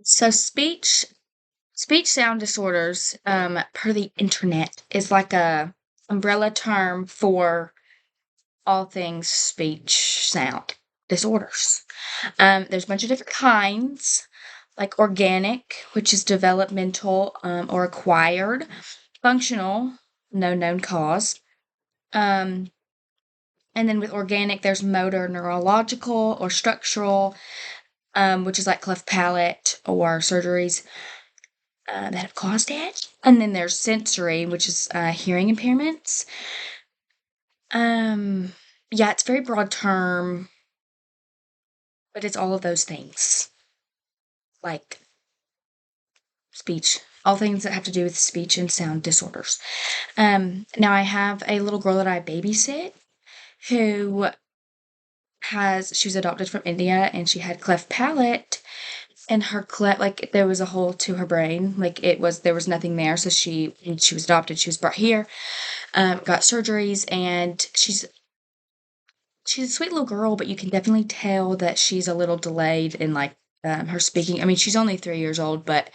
So speech sound disorders, per the internet, is like a umbrella term for all things speech sound disorders. There's a bunch of different kinds, like organic, which is developmental, or acquired, functional, no known cause. Um, and then with organic, there's motor neurological or structural, which is like cleft palate or surgeries that have caused it. And then there's sensory, which is hearing impairments. Um, yeah, it's a very broad term, but it's all of those things, like speech, all things that have to do with speech and sound disorders. Now I have a little girl that I babysit who she was adopted from India and she had cleft palate and her cleft, like there was a hole to her brain, like there was nothing there. So when she was adopted, she was brought here, got surgeries, and she's a sweet little girl, but you can definitely tell that she's a little delayed in like her speaking. I mean, she's only 3 years old, but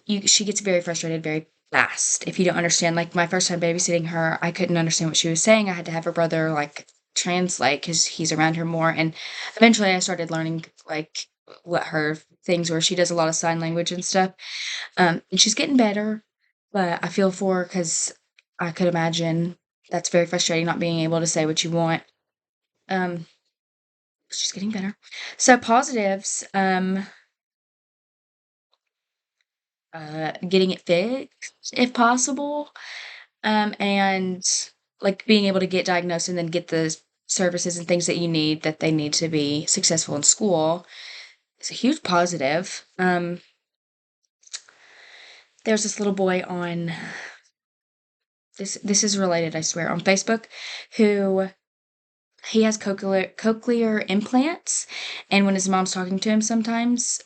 she gets very frustrated very fast if you don't understand. Like my first time babysitting her, I couldn't understand what she was saying. I had to have her brother like translate because he's around her more. And eventually, I started learning like what her things were. She does a lot of sign language and stuff, and she's getting better. But I feel for her because I could imagine that's very frustrating not being able to say what you want. Um, she's getting better. So positives, getting it fixed if possible, and like being able to get diagnosed and then get the services and things that you need that they need to be successful in school is a huge positive. There's this little boy on this is related, I swear, on Facebook, who he has cochlear implants, and when his mom's talking to him sometimes,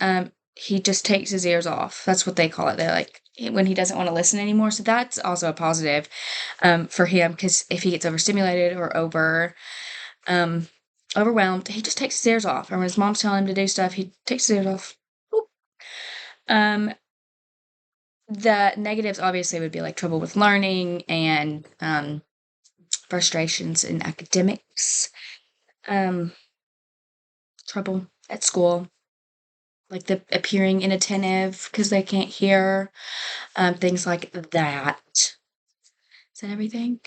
he just takes his ears off. That's what they call it. They're like when he doesn't want to listen anymore. So that's also a positive, for him because if he gets overstimulated or um, overwhelmed, he just takes his ears off. Or when his mom's telling him to do stuff, he takes his ears off. Boop. Um, the negatives obviously would be like trouble with learning and frustrations in academics. Um, trouble at school, like the appearing inattentive because they can't hear, things like that. Is that everything?